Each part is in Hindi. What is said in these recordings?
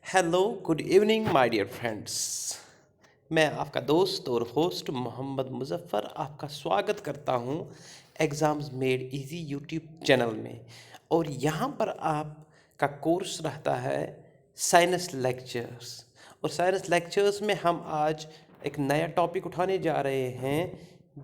Hello good evening my dear friends. मैं आपका दोस्त और होस्ट मोहम्मद मुज़फ़्फ़र आपका स्वागत करता हूं exams made easy YouTube channel में। और यहां पर आपका कोर्स रहता है साइंस लेक्चर्स। और साइंस लेक्चर्स में हम आज एक नया टॉपिक उठाने जा रहे हैं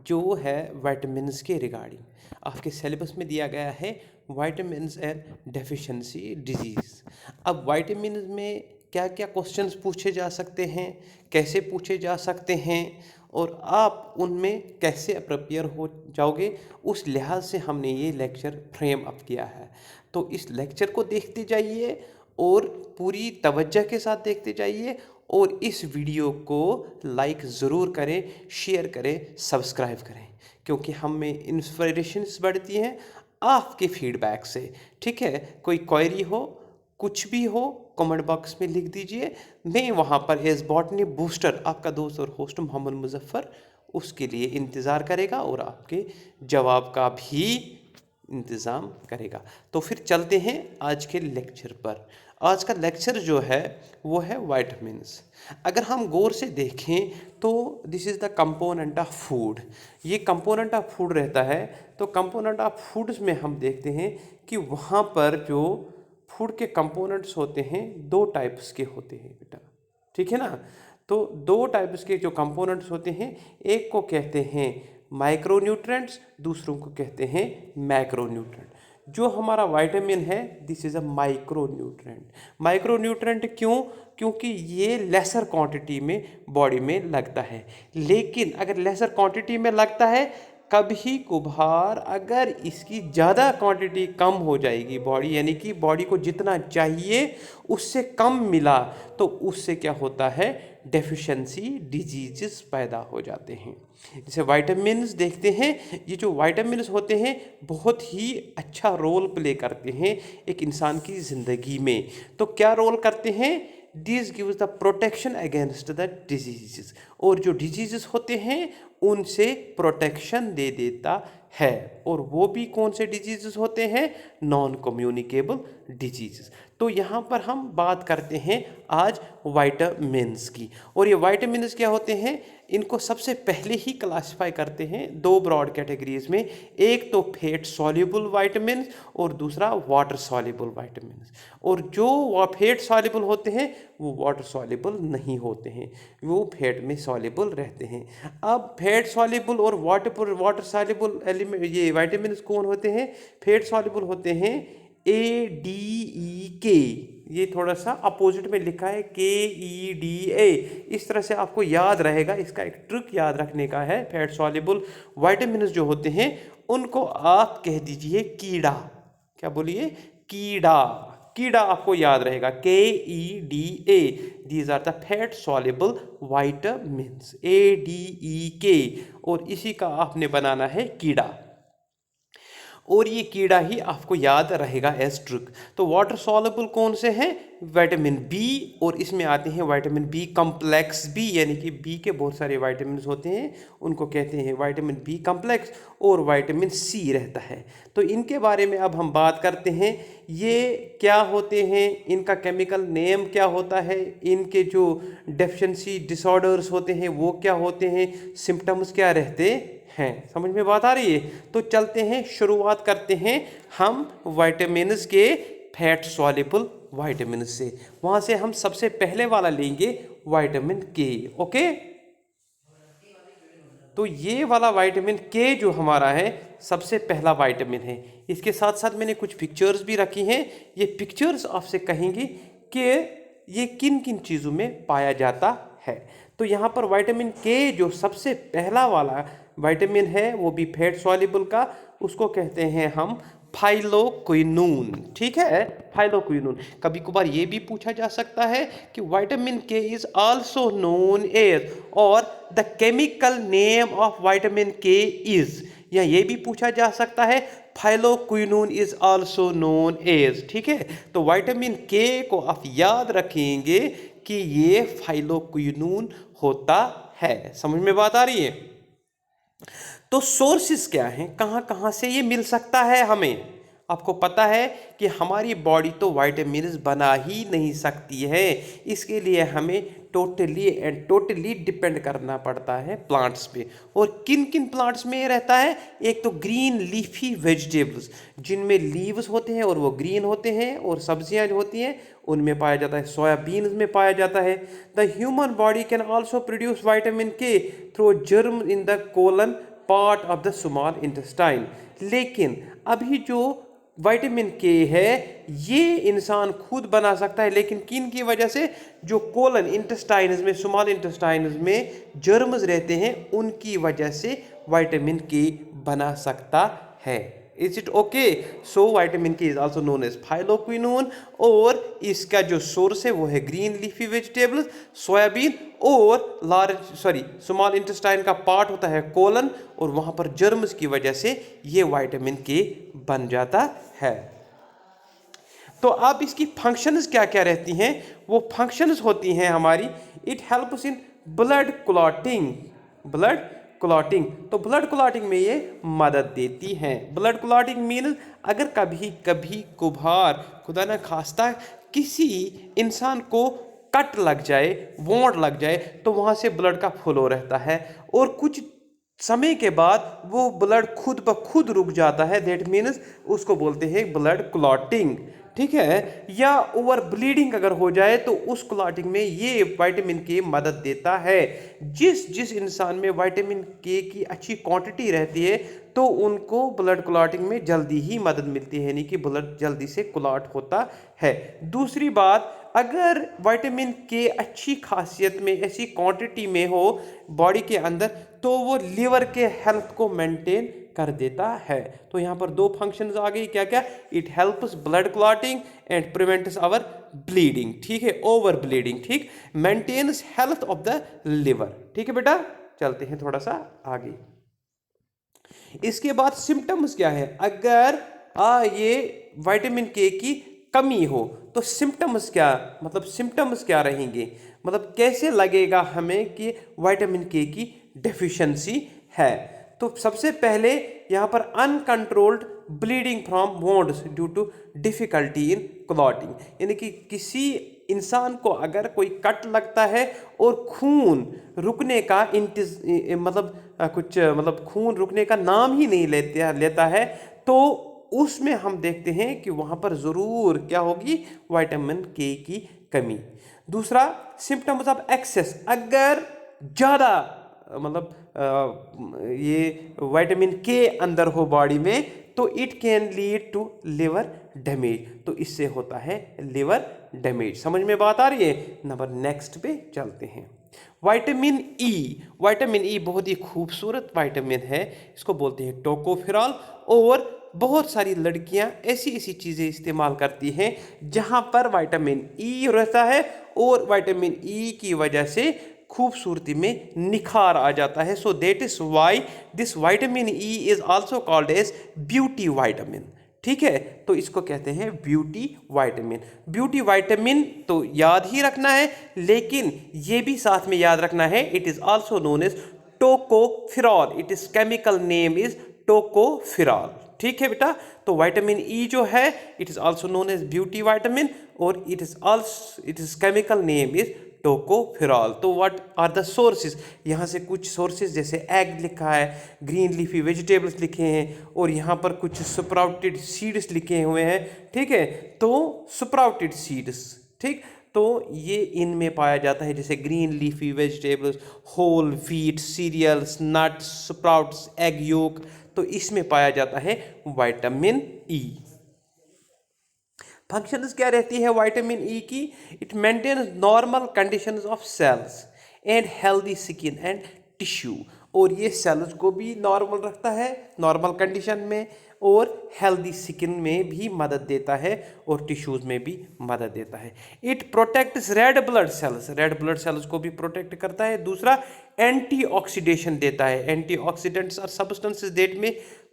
जो है विटामिन्स के रिगार्डिंग। आपके सिलेबस में दिया गया है विटामिन्स एंड डेफिशिएंसी डिजीज़। अब विटामिन में क्या क्या क्वेश्चंस पूछे जा सकते हैं, कैसे पूछे जा सकते हैं और आप उनमें कैसे प्रिपेयर हो जाओगे, उस लिहाज से हमने ये लेक्चर फ्रेम अप किया है। तो इस लेक्चर को देखते जाइए और पूरी तवज्जो के साथ देखते जाइए और इस वीडियो को लाइक ज़रूर करें, शेयर करें, सब्सक्राइब करें, क्योंकि हमें इंस्पिरेशंस बढ़ती हैं आपके फीडबैक से। ठीक है, कोई क्वेरी हो, कुछ भी हो, कमेंट बॉक्स में लिख दीजिए। मैं वहाँ पर एज बॉटनी बूस्टर आपका दोस्त और होस्ट मोहम्मद मुज़फ़्फ़र उसके लिए इंतज़ार करेगा और आपके जवाब का भी इंतज़ाम करेगा। तो फिर चलते हैं आज के लेक्चर पर। आज का लेक्चर जो है वो है विटामिन्स। अगर हम गौर से देखें तो this is the component of food. ये कंपोनेंट ऑफ फूड रहता है। तो कंपोनेंट ऑफ फूड्स में हम देखते हैं कि वहाँ पर जो फूड के कंपोनेंट्स होते हैं दो टाइप्स के होते हैं बेटा। ठीक है ना। तो दो टाइप्स के जो कंपोनेंट्स होते हैं, एक को कहते हैं माइक्रोन्यूट्रेंट्स, दूसरों को कहते हैं मैक्रोन्यूट्रेंट। जो हमारा विटामिन है this is a micronutrient. Micronutrient क्यों? क्योंकि ये लेसर क्वांटिटी में बॉडी में लगता है। लेकिन अगर लेसर क्वांटिटी में लगता है, कभी कभार अगर इसकी ज़्यादा क्वांटिटी कम हो जाएगी बॉडी, यानी कि बॉडी को जितना चाहिए उससे कम मिला, तो उससे क्या होता है, डेफिशिएंसी डिजीज़ पैदा हो जाते हैं। जैसे विटामिन्स देखते हैं, ये जो विटामिन्स होते हैं बहुत ही अच्छा रोल प्ले करते हैं एक इंसान की ज़िंदगी में। तो क्या रोल करते हैं? This gives the protection against the disease. और जो डिजीज़ होते हैं उनसे प्रोटेक्शन दे देता है। और वो भी कौन से डिजीज़ होते हैं? Non communicable disease. तो यहाँ पर हम बात करते हैं आज विटामिन्स की। और ये विटामिन्स क्या होते हैं, इनको सबसे पहले ही क्लासिफाई करते हैं दो ब्रॉड कैटेगरीज में। एक तो फैट सॉल्युबल विटामिन्स और दूसरा वाटर सॉल्युबल विटामिन्स। और जो फैट सॉल्युबल होते हैं वो वाटर सॉल्युबल नहीं होते हैं, वो फैट में सॉल्युबल रहते हैं। अब फैट सॉल्युबल और वाटर सॉल्युबल एलिमेंट ये विटामिन्स कौन होते हैं? फैट सॉल्युबल होते हैं ADEK। ये थोड़ा सा अपोजिट में लिखा है KEDA। इस तरह से आपको याद रहेगा, इसका एक ट्रिक याद रखने का है। फैट सॉल्युबल विटामिन्स जो होते हैं उनको आप कह दीजिए कीड़ा। क्या बोलिए? कीड़ा। कीड़ा आपको याद रहेगा, KEDA। These are the fat soluble vitamins, ADEK। और इसी का आपने बनाना है कीड़ा, और ये कीड़ा ही आपको याद रहेगा एज ट्रिक। तो वाटर सॉल्युबल कौन से हैं? विटामिन बी, और इसमें आते हैं विटामिन बी कम्प्लेक्स बी, यानी कि बी के बहुत सारे विटामिन होते हैं, उनको कहते हैं विटामिन बी कम्प्लेक्स। और विटामिन सी रहता है। तो इनके बारे में अब हम बात करते हैं, ये क्या होते हैं, इनका केमिकल नेम क्या होता है, इनके जो डेफिशिएंसी डिसऑर्डर्स होते हैं वो क्या होते हैं, सिम्टम्स क्या रहते हैं। समझ में बात आ रही है? तो चलते हैं, शुरुआत करते हैं हम विटामिन्स के फैट सॉल्युबल विटामिन से। वहां से हम सबसे पहले वाला लेंगे विटामिन के। ओके, तो ये वाला विटामिन के जो हमारा है सबसे पहला विटामिन है। इसके साथ साथ मैंने कुछ पिक्चर्स भी रखी हैं। ये पिक्चर्स आपसे कहेंगी कि ये किन किन चीज़ों में पाया जाता है। तो यहाँ पर विटामिन के जो सबसे पहला वाला विटामिन है वो भी फैट सॉल्युबल का, उसको कहते हैं हम फाइलोक्विनोन। ठीक है, फाइलोक्विनोन। कभी कभार ये भी पूछा जा सकता है कि vitamin K is also known as, और the chemical name of vitamin K is, या ये भी पूछा जा सकता है phylloquinone is also known as. ठीक है, तो विटामिन के को आप याद रखेंगे कि ये फाइलोक्विनोन होता है। समझ में बात आ रही है? तो सोर्सेस क्या हैं, कहां कहां से ये मिल सकता है हमें? आपको पता है कि हमारी बॉडी तो विटामिन्स बना ही नहीं सकती है, इसके लिए हमें टोटली डिपेंड करना पड़ता है प्लांट्स पे। और किन किन प्लांट्स में ये रहता है? एक तो ग्रीन लीफी वेजिटेबल्स, जिनमें लीव्स होते हैं और वो ग्रीन होते हैं, और सब्जियां जो होती हैं उनमें पाया जाता है, सोयाबीन में पाया जाता है। The human body can also produce vitamin K through germ in the colon part of the small intestine. लेकिन अभी जो विटामिन के है ये इंसान खुद बना सकता है, लेकिन किन की वजह से? जो कोलन इंटेस्टाइन्स में, स्मॉल इंटेस्टाइन्स में जर्म्स रहते हैं, उनकी वजह से विटामिन के बना सकता है। Is it okay? So vitamin K is also known as phylloquinone, और इसका जो सोर्स है वो है ग्रीन लीफी वेजिटेबल्स, सोयाबीन, और स्मॉल इंटेस्टाइन का पार्ट होता है कोलन, और वहां पर जर्म्स की वजह से ये विटामिन के बन जाता है। तो अब इसकी फंक्शंस क्या क्या रहती हैं? वो फंक्शंस होती हैं हमारी, it helps in blood clotting, तो ब्लड क्लॉटिंग में ये मदद देती हैं। ब्लड क्लॉटिंग मीन अगर कभी कभी कुभार, खुदा ना खास्ता, किसी इंसान को कट लग जाए, वोंड लग जाए, तो वहाँ से ब्लड का फ्लो रहता है, और कुछ समय के बाद वो ब्लड खुद ब खुद रुक जाता है, दैट मीन्स उसको बोलते हैं ब्लड क्लॉटिंग, ठीक है। या ओवर ब्लीडिंग अगर हो जाए तो उस क्लॉटिंग में ये विटामिन के मदद देता है। जिस इंसान में विटामिन के की अच्छी क्वांटिटी रहती है तो उनको ब्लड क्लॉटिंग में जल्दी ही मदद मिलती है, यानी कि ब्लड जल्दी से क्लॉट होता है। दूसरी बात, अगर विटामिन के अच्छी खासियत में, ऐसी क्वांटिटी में हो बॉडी के अंदर, तो वो लिवर के हेल्थ को मेंटेन कर देता है। तो यहाँ पर दो फंक्शंस आ गई, क्या क्या? It helps blood clotting and prevents our bleeding, ठीक है, ओवर ब्लीडिंग, ठीक, maintains health of the liver, ठीक है बेटा। चलते हैं थोड़ा सा आगे। इसके बाद सिम्टम्स क्या है? अगर ये विटामिन के की कमी हो तो सिम्टम्स क्या रहेंगे? मतलब कैसे लगेगा हमें कि विटामिन के की डेफिशिएंसी है? तो सबसे पहले यहाँ पर uncontrolled bleeding from wounds due to difficulty in clotting, यानी कि किसी इंसान को अगर कोई कट लगता है और खून रुकने का खून रुकने का नाम ही नहीं लेता है, तो उसमें हम देखते हैं कि वहाँ पर ज़रूर क्या होगी? विटामिन के की कमी। दूसरा, सिम्टम्स ऑफ एक्सेस, अगर ज़्यादा ये विटामिन के अंदर हो बॉडी में, तो it can lead to liver damage, तो इससे होता है लिवर डैमेज। समझ में बात आ रही है? नंबर नेक्स्ट पे चलते हैं। विटामिन ई बहुत ही खूबसूरत विटामिन है, इसको बोलते हैं टोकोफेरॉल, और बहुत सारी लड़कियां ऐसी चीज़ें इस्तेमाल करती हैं जहां पर विटामिन ई रहता है, और विटामिन ई की वजह से खूबसूरती में निखार आ जाता है। So that is why this vitamin E is also called as beauty vitamin, ठीक है। तो इसको कहते हैं ब्यूटी विटामिन तो याद ही रखना है, लेकिन ये भी साथ में याद रखना है, it is also known as tocopherol, it is chemical name is tocopherol, ठीक है बेटा। तो विटामिन ई जो है it is also known as beauty vitamin, और it is chemical name is tocopherol. तो व्हाट आर द सोर्सेज? यहाँ से कुछ सोर्सेज, जैसे एग लिखा है, ग्रीन लीफी वेजिटेबल्स लिखे हैं, और यहाँ पर कुछ स्प्राउटेड सीड्स लिखे हुए हैं, ठीक है। तो स्प्राउटेड सीड्स, ठीक, तो ये इनमें पाया जाता है, जैसे green leafy vegetables, whole wheat cereals, nuts, sprouts, egg yolk, तो इसमें पाया जाता है विटामिन ई। फंक्शंस क्या रहती है विटामिन ई की? It maintains normal conditions of cells and healthy skin and tissue, और ये सेल्स को भी नॉर्मल रखता है, नॉर्मल कंडीशन में, और हेल्दी स्किन में भी मदद देता है, और टिश्यूज में भी मदद देता है। It protects red blood cells को भी प्रोटेक्ट करता है। दूसरा, एंटीऑक्सीडेशन देता है, antioxidants are substances that may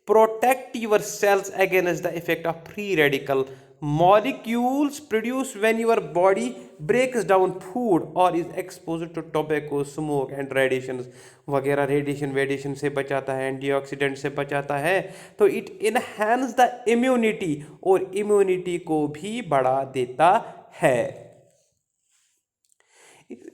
protect your cells against the effect of free radical molecules produced when your body breaks down food or is exposed to tobacco, smoke and radiations वगैरह रेडिएशन से बचाता है, एंटीऑक्सीडेंट से बचाता है। तो इट इनहेंस द इम्यूनिटी, और इम्यूनिटी को भी बढ़ा देता है।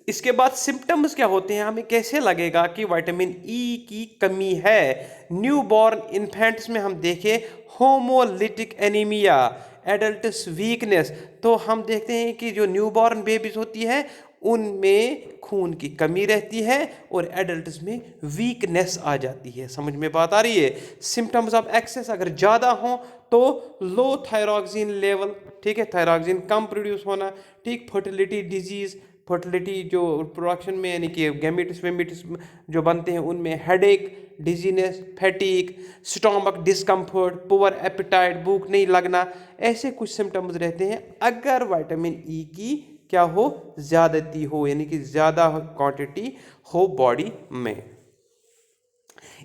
इसके बाद सिम्टम्स क्या होते हैं, हमें कैसे लगेगा कि विटामिन ई की कमी है। न्यूबॉर्न इन्फेंट्स में हम देखें होमोलिटिक एनीमिया, एडल्ट्स वीकनेस, तो हम देखते हैं कि जो न्यूबॉर्न बेबीज होती है उनमें खून की कमी रहती है और एडल्ट्स में वीकनेस आ जाती है। समझ में बात आ रही है। सिम्टम्स ऑफ एक्सेस अगर ज़्यादा हो तो लो थायरॉक्सिन लेवल, ठीक है, थायरॉक्सिन कम प्रोड्यूस होना, ठीक, फर्टिलिटी डिजीज, फर्टिलिटी जो प्रोडक्शन में यानी कि गैमेट्स वेमेट्स जो बनते हैं उनमें headache, dizziness, fatigue, stomach discomfort, poor appetite, भूख नहीं लगना, ऐसे कुछ सिम्टम्स रहते हैं अगर विटामिन ई की क्या हो, ज़्यादती हो, यानी कि ज़्यादा क्वांटिटी हो बॉडी में।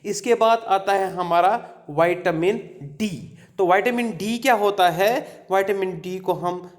इसके बाद आता है हमारा विटामिन डी। तो विटामिन डी क्या होता है, विटामिन डी को हम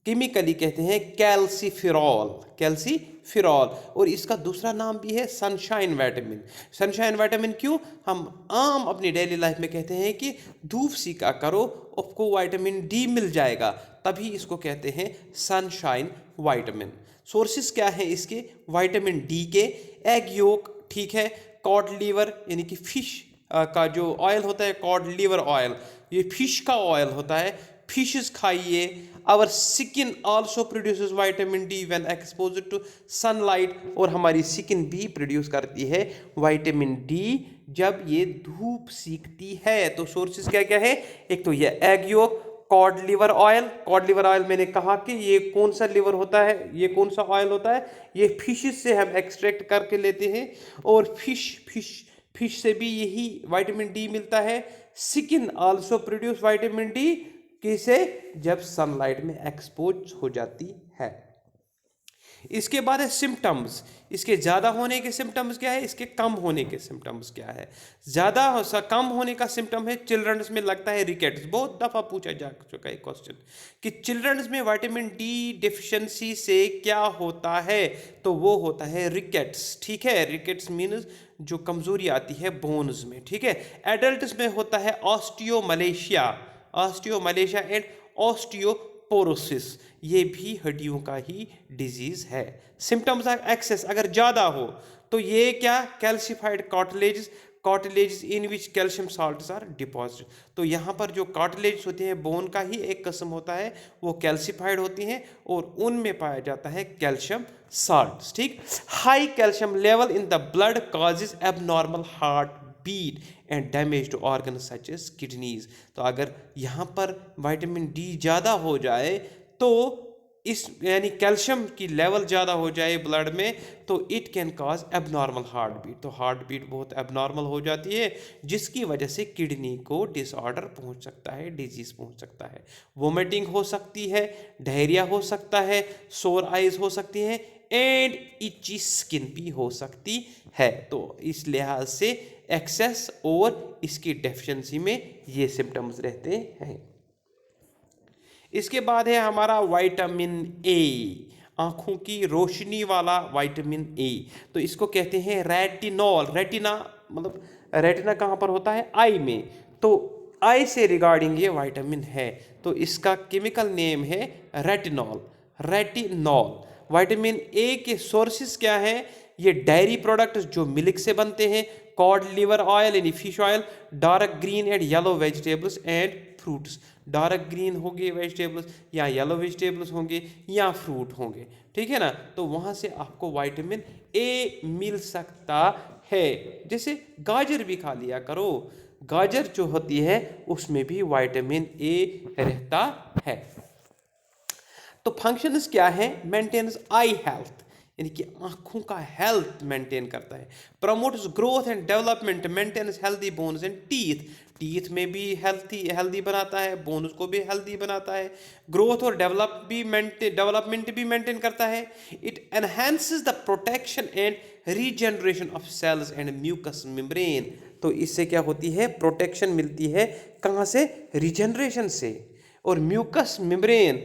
केमिकली कहते हैं कैल्सीफिरॉल, कैल्सीफिरॉल, और इसका दूसरा नाम भी है सनशाइन विटामिन। सनशाइन विटामिन क्यों, हम आम अपनी डेली लाइफ में कहते हैं कि धूप सेका करो आपको विटामिन डी मिल जाएगा, तभी इसको कहते हैं सनशाइन विटामिन। सोर्सेस क्या है इसके विटामिन डी के, एग योक, ठीक है, कॉड लीवर यानी कि फिश का जो ऑयल होता है, कॉड लीवर ऑयल, ये फिश का ऑयल होता है, फिशेस खाइए। Our skin also produces vitamin D when exposed to sunlight, और हमारी स्किन भी प्रोड्यूस करती है विटामिन डी जब ये धूप सीखती है। तो सोर्सेज क्या क्या है, एक तो ये egg yolk, cod liver oil. Cod liver oil मैंने कहा कि ये कौन सा लिवर होता है, ये कौन सा ऑयल होता है, ये फिशेस से हम एक्सट्रैक्ट करके लेते हैं, और फिश से भी यही विटामिन डी मिलता है। Skin also produce vitamin D, किसे, जब सनलाइट में एक्सपोज हो जाती है। इसके बाद है सिम्टम्स, इसके ज़्यादा होने के सिम्टम्स क्या है, इसके कम होने के सिम्टम्स क्या है। ज़्यादा कम होने का सिम्टम है चिल्ड्रंस में लगता है रिकेट्स। बहुत दफ़ा पूछा जा चुका है क्वेश्चन कि चिल्ड्रंस में विटामिन डी डिफिशिएंसी से क्या होता है, तो वो होता है रिकेट्स, ठीक है। रिकेट्स मीन्स जो कमज़ोरी आती है बोन्स में, ठीक है। एडल्ट्स में होता है ऑस्टियोमलेशिया, ऑस्टियोमलेशिया एंड ऑस्टियोपोरोसिस, ये भी हड्डियों का ही डिजीज है। सिम्टम्स ऑफ एक्सेस अगर ज़्यादा हो तो ये क्या, calcified cartilages in which calcium salts are deposit. तो यहाँ पर जो कार्टिलेज होते हैं बोन का ही एक किस्म होता है, वो कैल्सिफाइड होती हैं और उनमें पाया जाता है कैल्शियम साल्ट्स, ठीक। High calcium level in the blood causes abnormal heart beat and damage to organ such as kidneys. तो अगर यहाँ पर विटामिन डी ज़्यादा हो जाए तो इस यानी कैल्शियम की लेवल ज़्यादा हो जाए ब्लड में, तो it can cause abnormal heart beat. तो हार्ट बीट बहुत एबनॉर्मल हो जाती है, जिसकी वजह से किडनी को डिसऑर्डर पहुंच सकता है, डिजीज पहुंच सकता है, वोमिटिंग हो सकती है, डायरिया हो सकता है, सोर आइज हो सकती हैं एंड इची स्किन भी हो सकती है। तो इस लिहाज से एक्सेस और इसकी डेफिशिएंसी में ये सिम्टम्स रहते हैं। इसके बाद है हमारा विटामिन ए, आँखों की रोशनी वाला विटामिन ए। तो इसको कहते हैं रेटिनॉल। रेटिना मतलब रेटिना कहाँ पर होता है, आई में, तो आई से रिगार्डिंग ये विटामिन है, तो इसका केमिकल नेम है रेटिनॉल, रेटिनॉल। विटामिन ए के सोर्सेज क्या हैं, ये डायरी प्रोडक्ट्स जो मिल्क से बनते हैं, कॉड लिवर ऑयल यानी fish oil, dark green and yellow vegetables and fruits. Dark green होंगे वेजिटेबल्स या येलो वेजिटेबल्स होंगे या फ्रूट होंगे, ठीक है ना। तो वहाँ से आपको विटामिन ए मिल सकता है। जैसे गाजर भी खा लिया करो, गाजर जो होती है उसमें भी विटामिन ए रहता है। तो फंक्शंस क्या है, मेंटेन्स आई हेल्थ यानी कि आँखों का हेल्थ मेंटेन करता है, promotes growth and development, maintains healthy bones and teeth, teeth में भी हेल्दी बनाता है, बोन्स को भी हेल्दी बनाता है, ग्रोथ और डेवलपमेंट भी मेंटेन करता है। It enhances the protection and regeneration of cells and mucus membrane. तो इससे क्या होती है, प्रोटेक्शन मिलती है, कहाँ से, रीजनरेशन से, और म्यूकस मेम्ब्रेन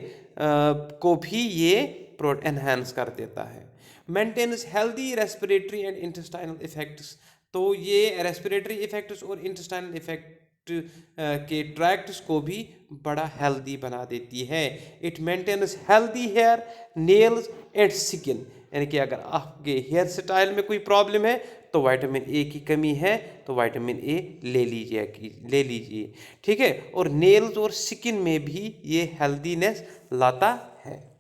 को भी ये एनहांस कर देता है। Maintains healthy respiratory and intestinal effects, तो ये रेस्पिरेटरी इफेक्ट्स और इंटेस्टाइनल इफेक्ट के ट्रैक्ट्स को भी बड़ा हेल्दी बना देती है। It maintains healthy hair, nails and skin, यानी कि अगर आपके हेयर स्टाइल में कोई प्रॉब्लम है तो विटामिन ए की कमी है तो विटामिन ए ले लीजिए, ठीक है। और नेल्स और स्किन में भी ये हेल्दीनेस लाता है।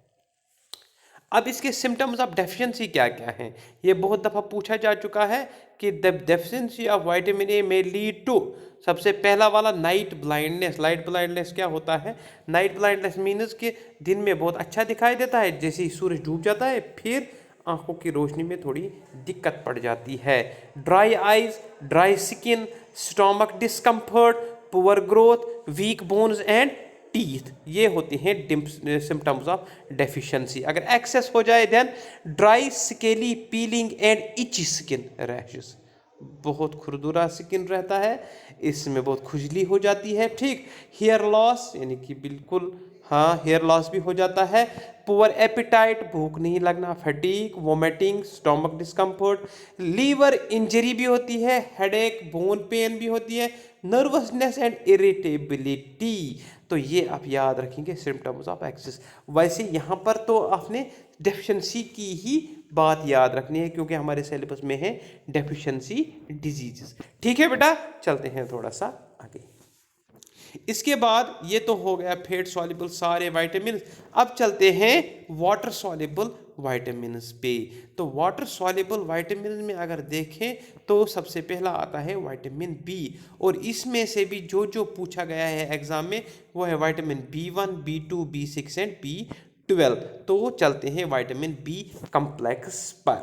अब इसके सिम्टम्स ऑफ डेफिशिएंसी क्या क्या हैं, ये बहुत दफ़ा पूछा जा चुका है कि the deficiency of vitamin A में लीड टू, सबसे पहला वाला नाइट ब्लाइंडनेस। नाइट ब्लाइंडनेस क्या होता है? नाइट ब्लाइंडनेस मीन्स कि दिन में बहुत अच्छा दिखाई देता है, जैसे ही सूरज डूब जाता है फिर आंखों की रोशनी में थोड़ी दिक्कत पड़ जाती है। Dry eyes, dry skin, stomach discomfort, poor growth, weak bones and teeth, ये होती हैं सिम्टम्स ऑफ डेफिशिएंसी। अगर एक्सेस हो जाए then dry scaly peeling and itchy skin rashes, बहुत खुरदुरा स्किन रहता है, इसमें बहुत खुजली हो जाती है, ठीक। हेयर लॉस, यानी कि बिल्कुल हाँ हेयर लॉस भी हो जाता है। पुअर एपिटाइट, भूख नहीं लगना, fatigue, vomiting, stomach discomfort, liver injury भी होती है, हेडेक, बोन पेन भी होती है, नर्वसनेस एंड इरिटेबिलिटी। तो ये आप याद रखेंगे सिम्टम्स ऑफ एक्सेस। वैसे यहाँ पर तो आपने डेफिशिएंसी की ही बात याद रखनी है क्योंकि हमारे सिलेबस में है डेफिशिएंसी डिजीजेस, ठीक है बेटा। चलते हैं थोड़ा सा आगे। इसके बाद ये तो हो गया फैट सॉल्युबल सारे विटामिन। अब चलते हैं वाटर सॉल्युबल विटामिन पे। तो वाटर सॉल्युबल विटामिन में अगर देखें तो सबसे पहला आता है विटामिन बी, और इसमें से भी जो जो पूछा गया है एग्जाम में वो है vitamin B1, B2, B6 and B12। तो चलते हैं विटामिन बी कम्प्लेक्स पर।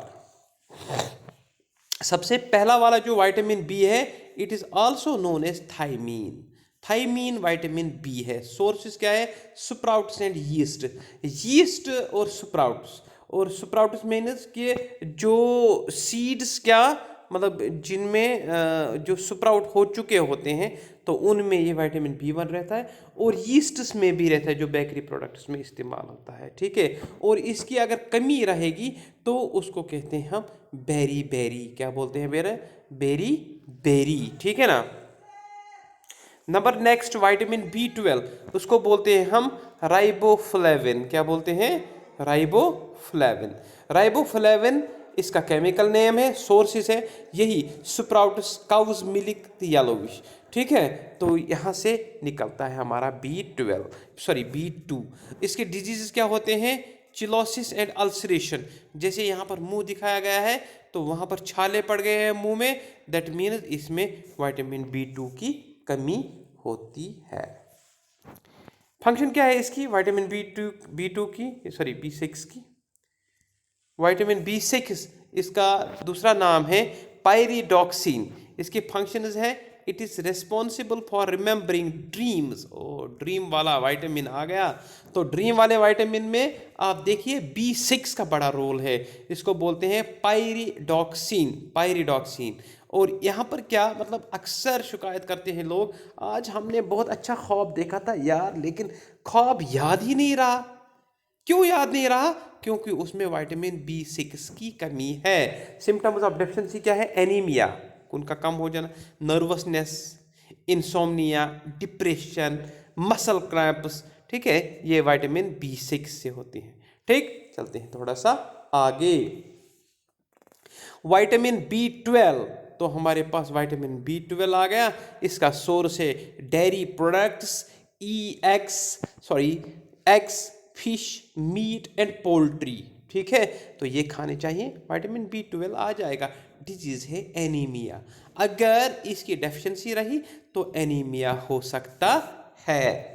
सबसे पहला वाला जो विटामिन बी है, it is also known as thiamine. Thiamine vitamin B है। सोर्सेस क्या है? Sprouts and yeast. यीस्ट और स्प्राउट्स मीन्स के जो सीड्स क्या मतलब जिनमें जो स्प्राउट हो चुके होते हैं तो उनमें ये विटामिन B1 रहता है, और यीस्ट्स में भी रहता है जो बेकरी प्रोडक्ट्स में इस्तेमाल होता है, ठीक है। और इसकी अगर कमी रहेगी तो उसको कहते हैं हम बेरी, क्या बोलते हैं बेरी, ठीक है ना। नंबर नेक्स्ट विटामिन B12, उसको बोलते हैं हम राइबोफ्लेविन। क्या बोलते हैं? राइबोफ्लेविन इसका केमिकल नेम है। सोर्सेस है यही स्प्राउट्स, काउज मिल्क, येलोविश, ठीक है। तो यहाँ से निकलता है हमारा B2। इसके डिजीजेस क्या होते हैं? चिलोसिस एंड अल्सरेशन, जैसे यहाँ पर मुंह दिखाया गया है तो वहाँ पर छाले पड़ गए हैं मुंह में, दैट मीन्स इसमें विटामिन B2 की कमी होती है। फंक्शन क्या है इसकी? विटामिन B6 की। विटामिन B6 इसका दूसरा नाम है पायरिडॉक्सिन। इसके फंक्शंस है it is responsible for remembering dreams. ओ ड्रीम वाला विटामिन आ गया। तो ड्रीम वाले विटामिन में आप देखिए B6 का बड़ा रोल है, इसको बोलते हैं पायरिडॉक्सिन। और यहाँ पर क्या मतलब अक्सर शिकायत करते हैं लोग, आज हमने बहुत अच्छा ख्वाब देखा था यार लेकिन ख्वाब याद ही नहीं रहा। क्यों याद नहीं रहा? क्योंकि उसमें विटामिन B6 की कमी है। सिम्टम्स ऑफ डेफिशिएंसी क्या है? एनीमिया, खून का कम हो जाना, nervousness, insomnia, depression, muscle cramps, ठीक है, ये विटामिन B6 से होती हैं, ठीक। चलते हैं थोड़ा सा आगे। विटामिन B12, तो हमारे पास विटामिन B12 आ गया। इसका सोर्स है dairy products, eggs, fish, meat and poultry, ठीक है। तो ये खाने चाहिए, विटामिन B12 आ जाएगा। डिजीज है एनीमिया, अगर इसकी डेफिशिएंसी रही तो एनीमिया हो सकता है।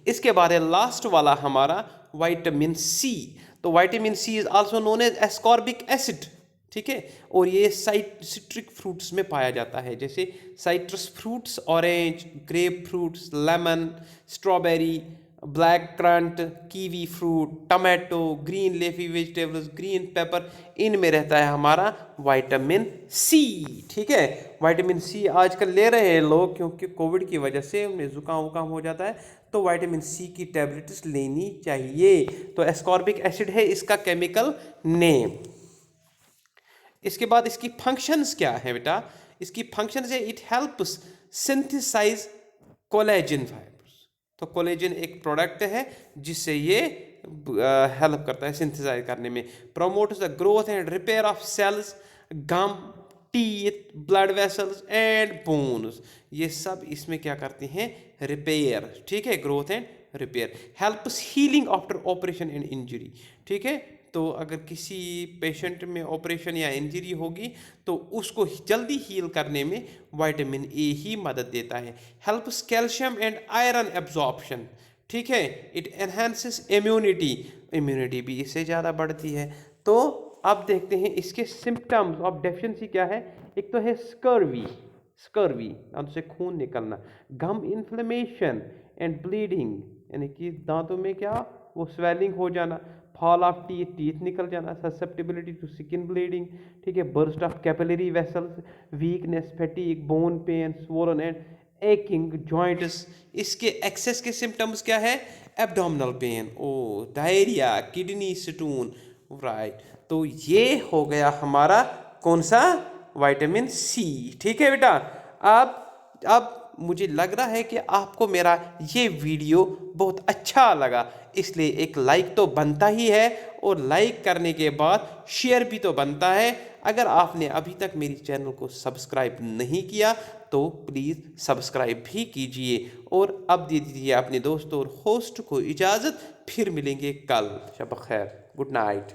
इसके बाद है लास्ट वाला हमारा विटामिन सी। तो vitamin C is also known as ascorbic acid, ठीक है। और ये सिट्रिक फ्रूट्स में पाया जाता है, जैसे citrus fruits, orange, grape fruits, lemon, strawberry, black currant, kiwi fruit, tomato, green leafy vegetables, green pepper, इनमें रहता है हमारा विटामिन सी। ठीक है, विटामिन सी आजकल ले रहे हैं लोग क्योंकि कोविड की वजह से उन्हें जुकाम वुकाम हो जाता है, तो विटामिन सी की टैबलेट्स लेनी चाहिए। तो एस्कॉर्बिक एसिड है इसका केमिकल नेम। इसके बाद इसकी फंक्शंस क्या है बेटा? इसकी फंक्शंस है, it helps synthesise collagen fibres. तो कोलेजन एक प्रोडक्ट है जिससे ये हेल्प करता है सिंथेसाइज करने में। Promotes the growth and repair of cells, gum, teeth, blood vessels and bones, ये सब इसमें क्या करते हैं? रिपेयर। ठीक है, growth and repair. Helps healing after operation and injury. ठीक है, तो अगर किसी पेशेंट में ऑपरेशन या इंजरी होगी तो उसको जल्दी हील करने में विटामिन ए ही मदद देता है। Helps calcium and iron absorption. ठीक है, इट एनहांसेस इम्यूनिटी, इम्यूनिटी भी इससे ज़्यादा बढ़ती है। तो अब देखते हैं इसके सिम्टम्स ऑफ डेफिशिएंसी क्या है। एक तो है स्कर्वी, स्कर्वी दांतों से खून निकलना, गम इन्फ्लेमेशन एंड ब्लीडिंग, यानी कि दांतों में क्या वो स्वेलिंग हो जाना, फॉल ऑफ टीथ, टीथ निकल जाना, ससेप्टिबिलिटी टू स्किन ब्लीडिंग। ठीक है, burst of capillary vessels, weakness, fatigue, bone pain, swollen and aching joints. इसके एक्सेस के सिम्टम्स क्या है? एब्डोमिनल पेन, ओ डायरिया, किडनी स्टोन, राइट। तो ये हो गया हमारा कौन सा? Vitamin C. ठीक है बेटा, अब मुझे लग रहा है कि आपको मेरा ये वीडियो बहुत अच्छा लगा, इसलिए एक लाइक तो बनता ही है, और लाइक करने के बाद शेयर भी तो बनता है। अगर आपने अभी तक मेरी चैनल को सब्सक्राइब नहीं किया तो प्लीज़ सब्सक्राइब भी कीजिए, और अब दे दीजिए अपने दोस्तों और होस्ट को इजाज़त। फिर मिलेंगे कल। शब खैर, गुड नाइट।